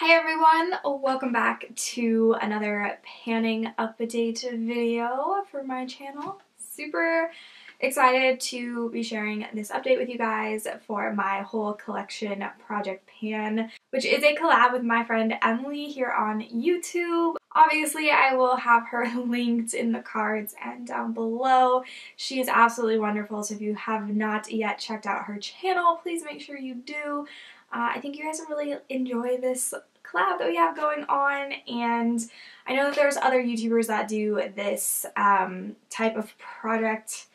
Hi everyone, welcome back to another panning update video for my channel. Super excited to be sharing this update with you guys for my whole collection project pan, which is a collab with my friend Emily here on YouTube. Obviously, I will have her linked in the cards and down below. She is absolutely wonderful, so if you have not yet checked out her channel, please make sure you do. I think you guys will really enjoy this collab that we have going on, and I know that there's other YouTubers that do this type of project.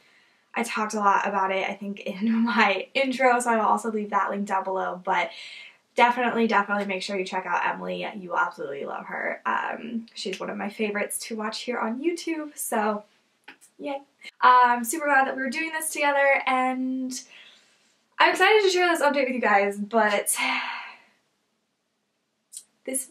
I talked a lot about it, I think, in my intro, so I will also leave that link down below, but definitely make sure you check out Emily. You will absolutely love her. She's one of my favorites to watch here on YouTube, so yay. I'm super glad that we were doing this together, and I'm excited to share this update with you guys, but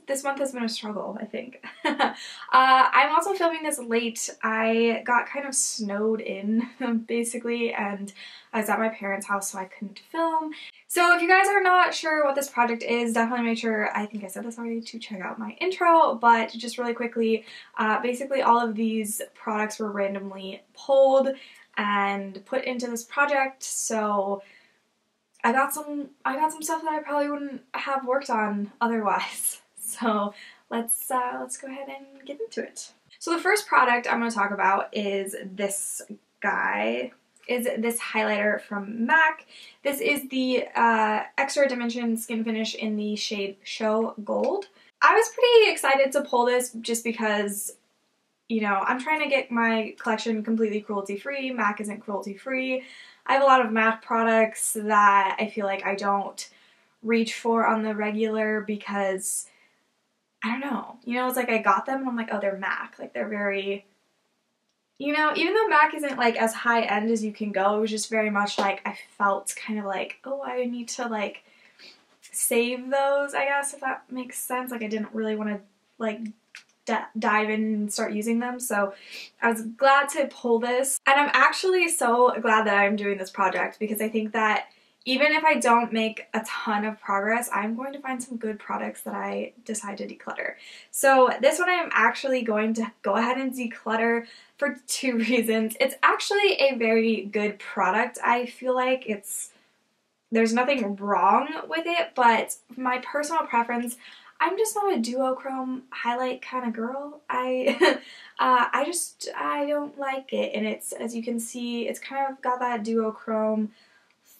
this month has been a struggle, I think. I'm also filming this late. I got kind of snowed in, basically, and I was at my parents' house, so I couldn't film. So if you guys are not sure what this project is, definitely make sure, I think I said this already, to check out my intro, but just really quickly, basically all of these products were randomly pulled and put into this project, so I got some stuff that I probably wouldn't have worked on otherwise. So let's go ahead and get into it. So the first product I'm going to talk about is this guy. Is this highlighter from MAC. This is the Extra Dimension Skin Finish in the shade Show Gold. I was pretty excited to pull this just because, you know, I'm trying to get my collection completely cruelty-free. MAC isn't cruelty-free. I have a lot of MAC products that I feel like I don't reach for on the regular because, I don't know, you know, it's like I got them and I'm like, oh, they're MAC. Like, they're very, you know, even though MAC isn't like as high end as you can go, it was just very much like I felt kind of like, oh, I need to like save those, I guess, if that makes sense. Like, I didn't really want to like dive in and start using them, so I was glad to pull this. And I'm actually so glad that I'm doing this project because I think that even if I don't make a ton of progress, I'm going to find some good products that I decide to declutter. So this one I am actually going to go ahead and declutter for two reasons. It's actually a very good product. I feel like there's nothing wrong with it, but my personal preference, I'm just not a duochrome highlight kind of girl. I don't like it, and it's, as you can see, it's kind of got that duochrome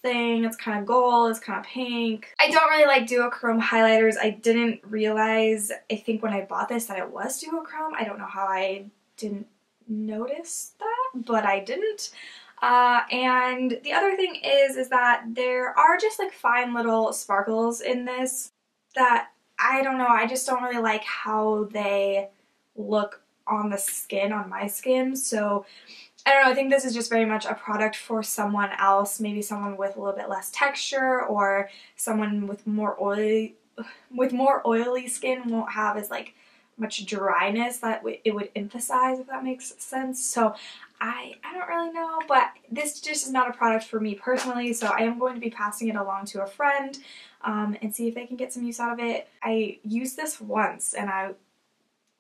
thing. It's kind of gold, it's kind of pink. I don't really like duochrome highlighters. I didn't realize, I think when I bought this, that it was duochrome. I don't know how I didn't notice that, but I didn't. And the other thing is that there are just like fine little sparkles in this that, I don't know, I just don't really like how they look on the skin, on my skin, so I don't know, I think this is just very much a product for someone else, maybe someone with a little bit less texture, or someone with more oily skin won't have as like much dryness that it would emphasize, if that makes sense. So I don't really know, but this just is not a product for me personally, so I am going to be passing it along to a friend and see if they can get some use out of it. I used this once and I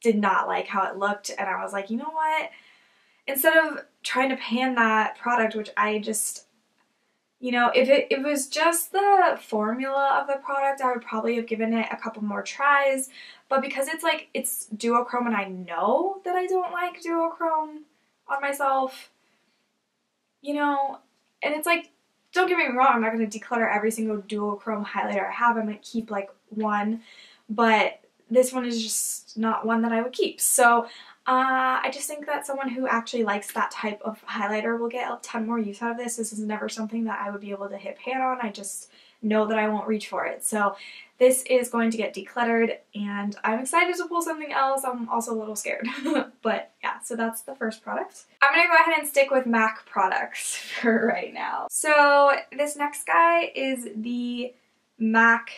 did not like how it looked, and I was like, you know what? Instead of trying to pan that product, which I just, you know, if it was just the formula of the product, I would probably have given it a couple more tries, but because it's like, it's duochrome and I know that I don't like duochrome on myself, you know, and it's like, don't get me wrong, I'm not going to declutter every single duochrome highlighter I have. I might keep like one, but this one is just not one that I would keep. So I just think that someone who actually likes that type of highlighter will get a ton more use out of this. This is never something that I would be able to hit pan on. I just know that I won't reach for it. So this is going to get decluttered, and I'm excited to pull something else. I'm also a little scared. But yeah, so that's the first product. I'm going to go ahead and stick with MAC products for right now. So this next guy is the MAC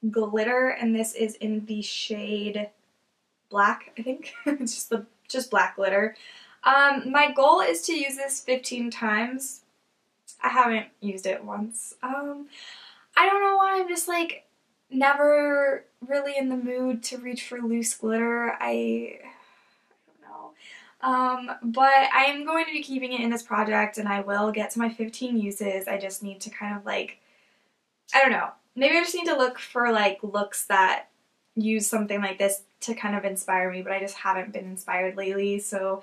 Glitter, and this is in the shade Black, I think. It's just black glitter. My goal is to use this 15 times. I haven't used it once. I don't know why, I'm just like, never really in the mood to reach for loose glitter. I don't know. But I am going to be keeping it in this project, and I will get to my 15 uses. I just need to kind of like, I don't know. Maybe I just need to look for like looks that use something like this to kind of inspire me, but I just haven't been inspired lately, so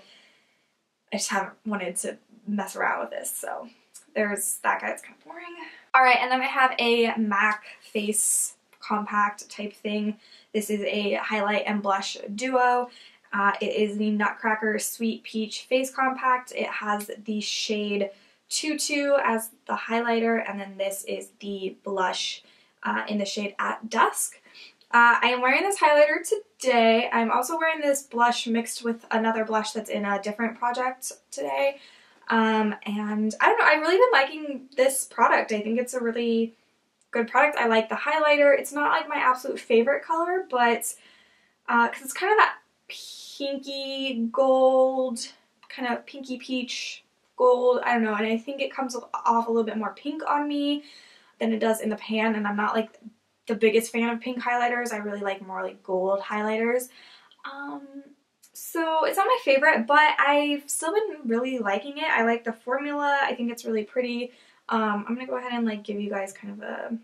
I just haven't wanted to mess around with this. So there's that guy. It's kind of boring. Alright, and then I have a MAC face compact type thing. This is a highlight and blush duo. It is the Nutcracker Sweet Peach Face Compact. It has the shade Tutu as the highlighter, and then this is the blush in the shade At Dusk. I am wearing this highlighter today. I'm also wearing this blush mixed with another blush that's in a different project today. And I don't know, I've really been liking this product. I think it's a really good product. I like the highlighter. It's not like my absolute favorite color, but because it's kind of that pinky gold, kind of pinky peach gold, I don't know, and I think it comes off a little bit more pink on me than it does in the pan, and I'm not like the biggest fan of pink highlighters. I really like more like gold highlighters. So it's not my favorite, but I've still been really liking it. I like the formula. I think it's really pretty. I'm gonna go ahead and like give you guys kind of an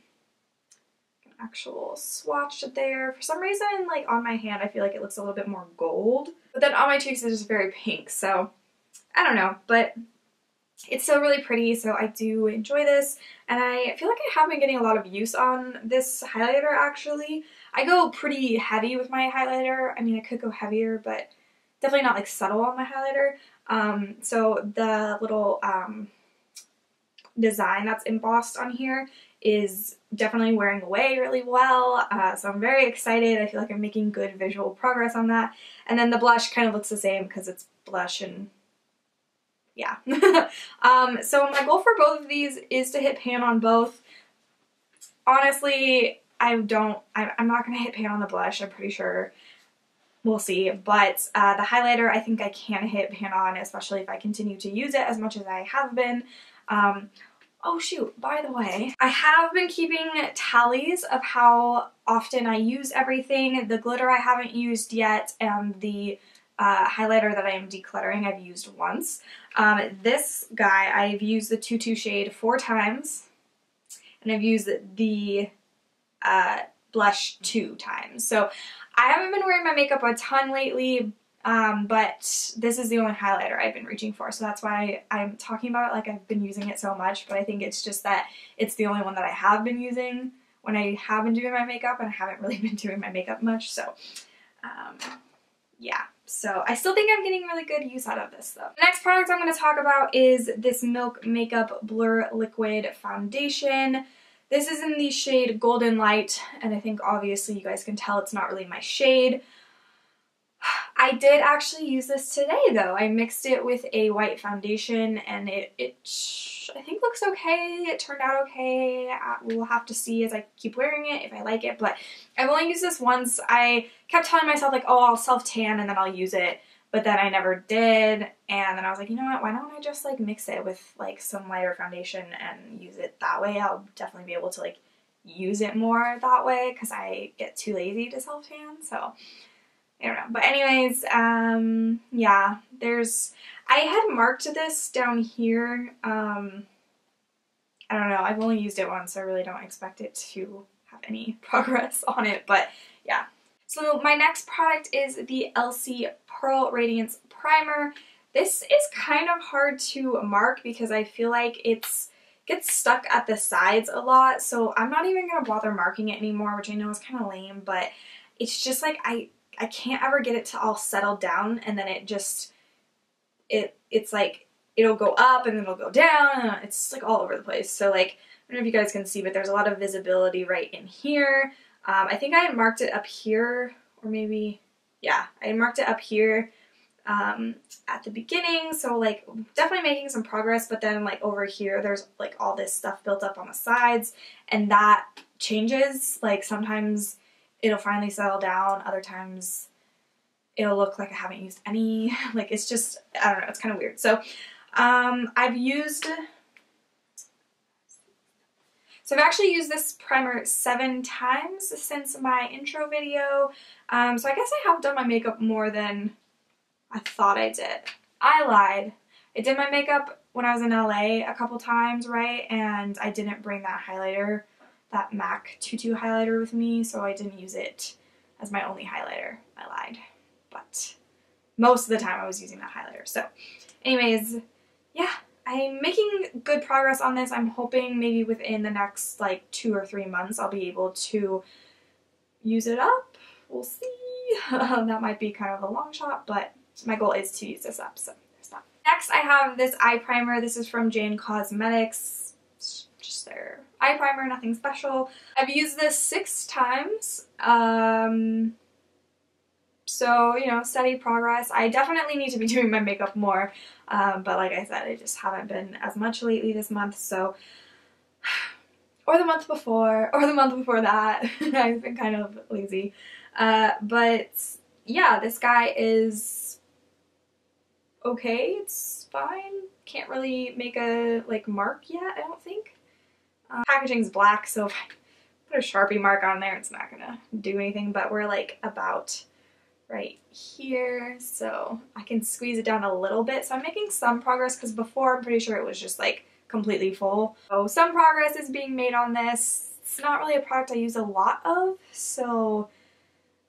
actual swatch there. For some reason, like on my hand, I feel like it looks a little bit more gold, but then on my cheeks it's just very pink. So I don't know, but it's still really pretty, so I do enjoy this, and I feel like I have been getting a lot of use on this highlighter actually. I go pretty heavy with my highlighter. I mean, I could go heavier, but definitely not like subtle on my highlighter. So the little design that's embossed on here is definitely wearing away really well, so I'm very excited. I feel like I'm making good visual progress on that. And then the blush kind of looks the same because it's blush and yeah. So my goal for both of these is to hit pan on both. Honestly, I'm not going to hit pan on the blush, I'm pretty sure. We'll see. But the highlighter I think I can hit pan on, especially if I continue to use it as much as I have been. Oh shoot, by the way, I have been keeping tallies of how often I use everything. The glitter I haven't used yet, and the highlighter that I am decluttering I've used once. This guy, I've used the Tutu shade 4 times, and I've used the blush 2 times. So I haven't been wearing my makeup a ton lately, but this is the only highlighter I've been reaching for, so that's why I'm talking about it like I've been using it so much, but I think it's just that it's the only one that I have been using when I have been doing my makeup, and I haven't really been doing my makeup much, so yeah. So I still think I'm getting really good use out of this though. The next product I'm going to talk about is this Milk Makeup Blur Liquid Foundation. This is in the shade Golden Light, and I think obviously you guys can tell it's not really my shade. I did actually use this today though. I mixed it with a white foundation, and it I think looks okay. It turned out okay. We'll have to see as I keep wearing it if I like it, but I've only used this once. I kept telling myself like, oh, I'll self-tan and then I'll use it, but then I never did, and then I was like, you know what, why don't I just like mix it with like some lighter foundation and use it that way? I'll definitely be able to like use it more that way because I get too lazy to self-tan, so I don't know. But anyways, yeah, I had marked this down here. I don't know, I've only used it once, so I really don't expect it to have any progress on it, but yeah. So my next product is the Elcie Pearl Radiance Primer. This is kind of hard to mark because I feel like it gets stuck at the sides a lot, so I'm not even going to bother marking it anymore, which I know is kind of lame, but it's just like I can't ever get it to all settle down, and then it's like it'll go up and then it'll go down. It's like all over the place. So like, I don't know if you guys can see, but there's a lot of visibility right in here. I think I had marked it up here, or maybe, yeah, I had marked it up here at the beginning, so like definitely making some progress, but then like over here there's like all this stuff built up on the sides, and that changes. Like sometimes it'll finally settle down, other times it'll look like I haven't used any. Like it's just, I don't know, it's kind of weird. So I've used So I've actually used this primer 7 times since my intro video. So I guess I have done my makeup more than I thought I did. I lied. I did my makeup when I was in LA a couple times, right? And I didn't bring that highlighter, that MAC 22 highlighter with me, so I didn't use it as my only highlighter. I lied. But most of the time I was using that highlighter. So anyways, yeah, I'm making good progress on this. I'm hoping maybe within the next like 2 or 3 months I'll be able to use it up. We'll see. That might be kind of a long shot, but my goal is to use this up, so there's that. Next I have this eye primer. This is from Jane Cosmetics. It's just their eye primer, nothing special. I've used this 6 times. So, you know, steady progress. I definitely need to be doing my makeup more, but like I said, I just haven't been as much lately this month, so, or the month before, or the month before that. I've been kind of lazy. But yeah, this guy is okay. It's fine. Can't really make a like mark yet, I don't think. Packaging's black, so if I put a Sharpie mark on there, it's not gonna do anything, but we're like about right here, so I can squeeze it down a little bit. So I'm making some progress because before I'm pretty sure it was just like completely full. So some progress is being made on this. It's not really a product I use a lot of, so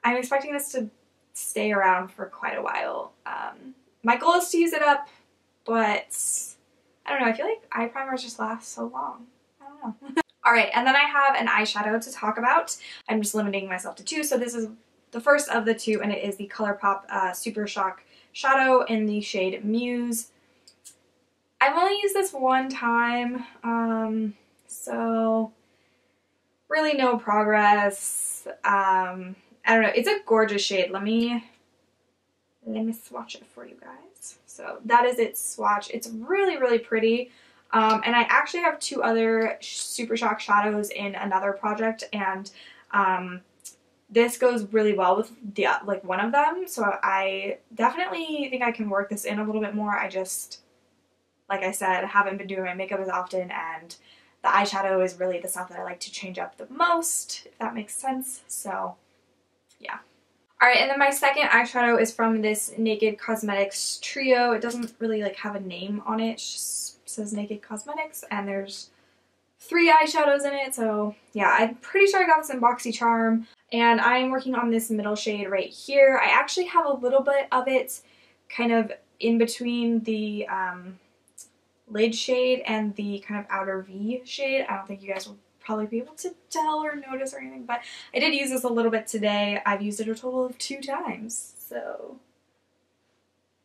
I'm expecting this to stay around for quite a while. My goal is to use it up, but I don't know, I feel like eye primers just last so long. I don't know. Alright, and then I have an eyeshadow to talk about. I'm just limiting myself to 2, so this is the first of the 2, and it is the Colourpop Super Shock Shadow in the shade Muse. I've only used this 1 time, so really no progress. I don't know, it's a gorgeous shade. Let me swatch it for you guys. So that is its swatch. It's really, really pretty. And I actually have 2 other Super Shock shadows in another project, and this goes really well with the like one of them. So I definitely think I can work this in a little bit more. I just, like I said, haven't been doing my makeup as often, and the eyeshadow is really the stuff that I like to change up the most, if that makes sense. So yeah. Alright, and then my second eyeshadow is from this Naked Cosmetics trio. It doesn't really like have a name on it. It just says Naked Cosmetics, and there's 3 eyeshadows in it. So yeah, I'm pretty sure I got this in BoxyCharm, and I'm working on this middle shade right here. I actually have a little bit of it kind of in between the lid shade and the kind of outer V shade. I don't think you guys will probably be able to tell or notice or anything, but I did use this a little bit today. I've used it a total of 2 times, so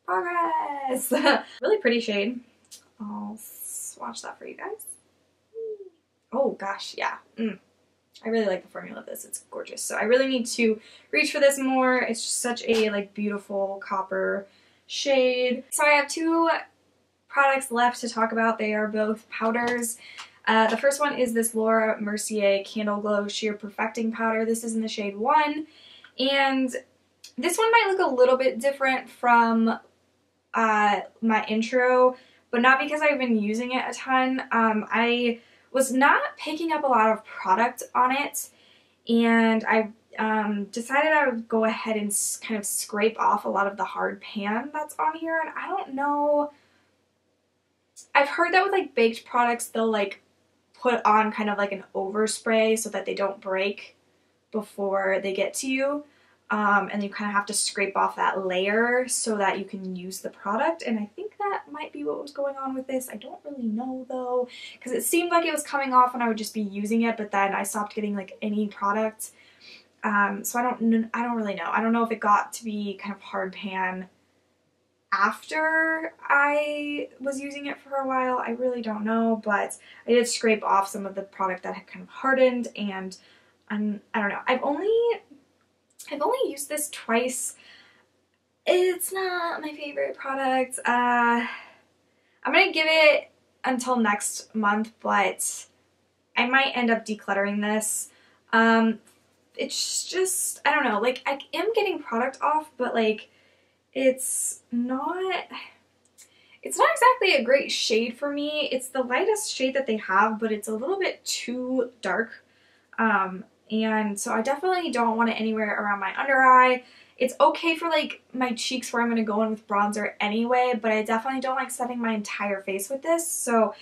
progress. Really pretty shade. I'll swatch that for you guys. Oh gosh, yeah. I really like the formula of this. It's gorgeous. So I really need to reach for this more. It's just such a like beautiful copper shade. So I have 2 products left to talk about. They are both powders. The first one is this Laura Mercier Candleglow Sheer Perfecting Powder. This is in the shade 1, and this one might look a little bit different from my intro, but not because I've been using it a ton. I was not picking up a lot of product on it, and I decided I would go ahead and kind of scrape off a lot of the hard pan that's on here, and I don't know. I've heard that with like baked products, they'll like put on kind of like an overspray so that they don't break before they get to you, and you kind of have to scrape off that layer so that you can use the product, and I think that might be what was going on with this. I don't really know though, because it seemed like it was coming off when I would just be using it, but then I stopped getting like any product, so I don't really know. I don't know if it got to be kind of hard pan after I was using it for a while. I really don't know, but I did scrape off some of the product that had kind of hardened, and I don't know. I've only used this twice. It's not my favorite product. I'm gonna give it until next month, but I might end up decluttering this. It's just, I don't know, like I am getting product off, but like it's not It's not exactly a great shade for me. It's the lightest shade that they have, but it's a little bit too dark. And so I definitely don't want it anywhere around my under eye. It's okay for like my cheeks where I'm going to go in with bronzer anyway, but I definitely don't like setting my entire face with this. So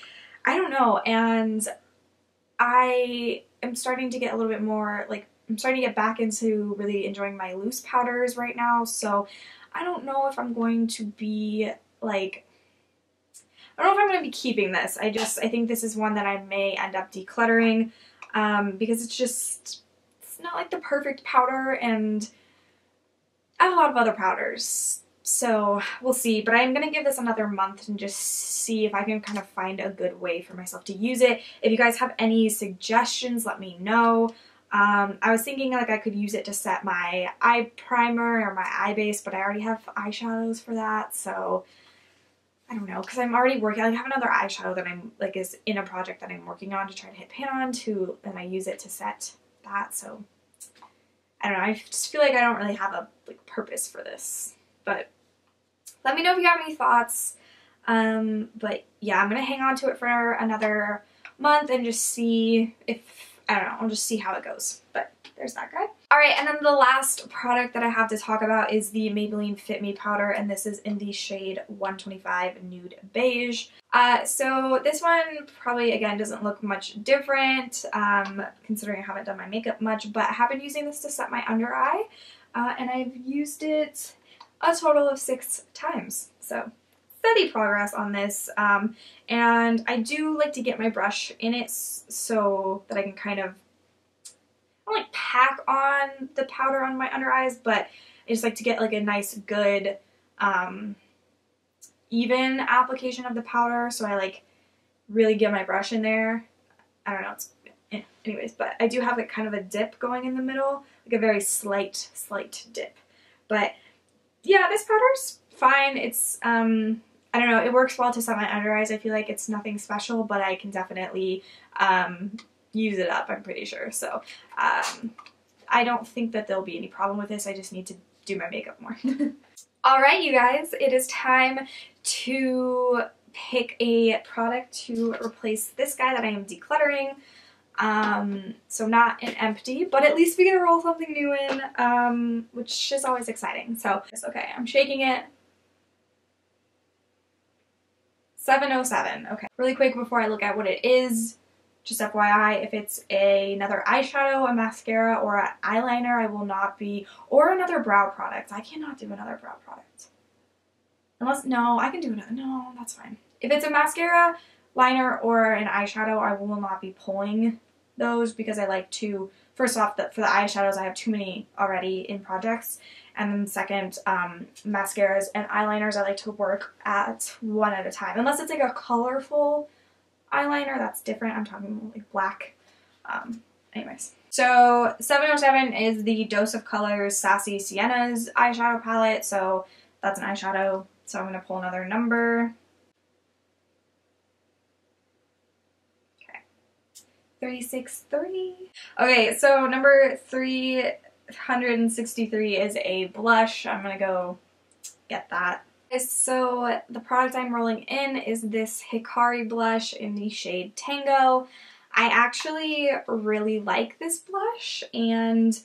I don't know. And I am starting to get a little bit more like, I'm starting to get back into really enjoying my loose powders right now. So I don't know if I'm going to be like, I don't know if I'm going to be keeping this. I think this is one that I may end up decluttering because it's not like the perfect powder, and I have a lot of other powders. So we'll see, but I'm going to give this another month and just see if I can kind of find a good way for myself to use it. If you guys have any suggestions, let me know. I was thinking like I could use it to set my eye primer or my eye base, but I already have eyeshadows for that, so I don't know, because I'm already working, I have another eyeshadow that I'm, like, is in a project that I'm working on to try to hit pan on to, and I use it to set that, so I don't know, I just feel like I don't really have a, like, purpose for this, but let me know if you have any thoughts, but yeah, I'm going to hang on to it for another month and just see if, I don't know, I'll just see how it goes, but there's that guy. Alright, and then the last product that I have to talk about is the Maybelline Fit Me powder, and this is in the shade 125 Nude Beige. So this one probably, again, doesn't look much different, considering I haven't done my makeup much, but I have been using this to set my under eye, and I've used it a total of 6 times, so steady progress on this, and I do like to get my brush in it so that I can kind of, I don't like pack on the powder on my under eyes, but I just like to get like a nice good even application of the powder, so I like really get my brush in there. I don't know, it's, anyways, but I do have like kind of a dip going in the middle, like a very slight dip, but yeah, this powder's fine. It's I don't know, it works well to set my under eyes. I feel like it's nothing special, but I can definitely use it up, I'm pretty sure. So I don't think that there'll be any problem with this. I just need to do my makeup more. Alright, you guys, it is time to pick a product to replace this guy that I am decluttering. So not an empty, but at least we get to roll something new in, which is always exciting. So, okay, I'm shaking it. 707, okay. Really quick before I look at what it is, just FYI, if it's another eyeshadow, a mascara, or an eyeliner, I will not be, or another brow product. I cannot do another brow product. Unless, no, I can do another, no, that's fine. If it's a mascara, liner, or an eyeshadow, I will not be pulling those because I like to, first off, for the eyeshadows, I have too many already in projects. And then second, mascaras and eyeliners, I like to work at one at a time. Unless it's like a colorful eyeliner, that's different. I'm talking like black. Anyways. So 707 is the Dose of Colors Sassy Sienna's eyeshadow palette. So that's an eyeshadow. So I'm going to pull another number. Okay. 363. Okay, so number 363 is a blush. I'm going to go get that. So the product I'm rolling in is this Hikari blush in the shade Tango. I actually really like this blush, and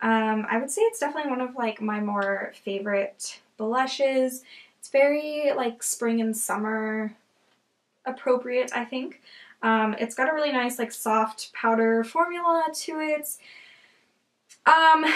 I would say it's definitely one of like my more favorite blushes. It's very like spring and summer appropriate, I think. It's got a really nice like soft powder formula to it. Wow,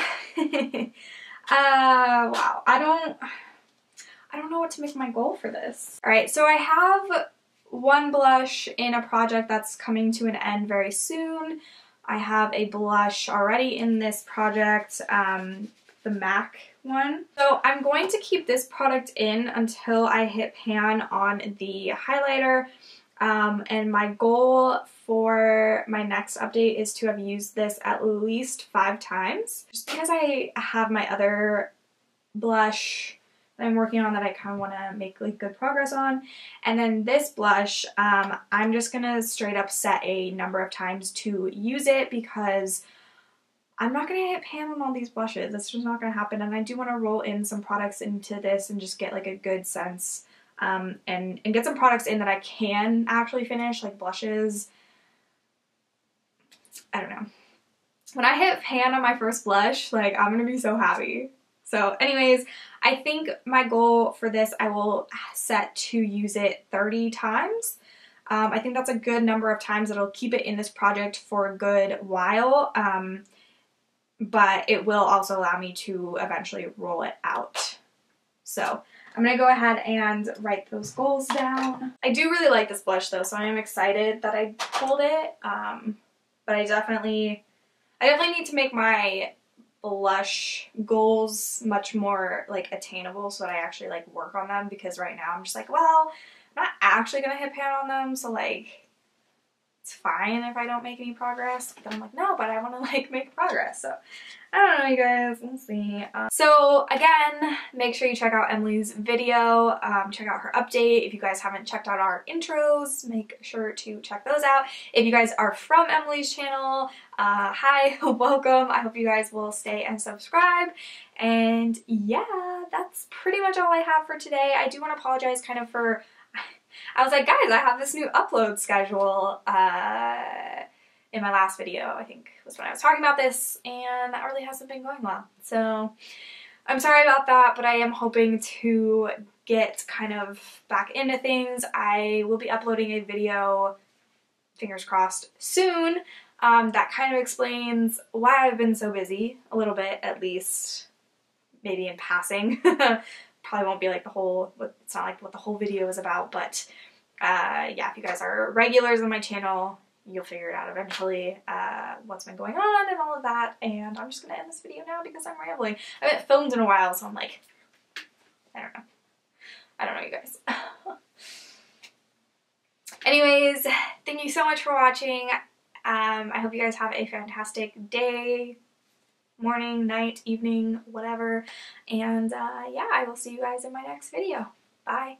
I don't know what to make my goal for this. Alright, so I have one blush in a project that's coming to an end very soon. I have a blush already in this project, the MAC one. So I'm going to keep this product in until I hit pan on the highlighter. And my goal for my next update is to have used this at least 5 times. Just because I have my other blush that I'm working on that I kind of want to make like good progress on. And then this blush, I'm just going to straight up set a number of times to use it because I'm not going to hit pan on all these blushes. That's just not going to happen. And I do want to roll in some products into this and just get like a good sense and get some products in that I can actually finish, like blushes. I don't know. When I hit pan on my first blush, like, I'm gonna be so happy. So anyways, I think my goal for this, I will set to use it 30 times. I think that's a good number of times that'll keep it in this project for a good while, but it will also allow me to eventually roll it out. So I'm going to go ahead and write those goals down. I do really like this blush though, so I am excited that I pulled it, but I definitely need to make my blush goals much more like attainable so that I actually like work on them, because right now I'm just like, well, I'm not actually gonna hit pan on them, so like it's fine if I don't make any progress. But then I'm like, no, but I want to like make progress. So I don't know, you guys, we'll see. So again, make sure you check out Emily's video, check out her update. If you guys haven't checked out our intros, make sure to check those out. If you guys are from Emily's channel, hi, welcome. I hope you guys will stay and subscribe. And yeah, that's pretty much all I have for today. I do want to apologize kind of for, I was like, guys, I have this new upload schedule in my last video, I think was when I was talking about this, and that really hasn't been going well. So I'm sorry about that, but I am hoping to get kind of back into things. I will be uploading a video, fingers crossed, soon. That kind of explains why I've been so busy, a little bit at least, maybe in passing. Probably won't be like the whole, it's not like what the whole video is about, but yeah, if you guys are regulars on my channel, you'll figure it out eventually, what's been going on and all of that. And I'm just gonna end this video now because I'm rambling. I haven't filmed in a while, so I'm like, I don't know, you guys. Anyways, thank you so much for watching. I hope you guys have a fantastic day, morning, night, evening, whatever. And yeah, I will see you guys in my next video. Bye.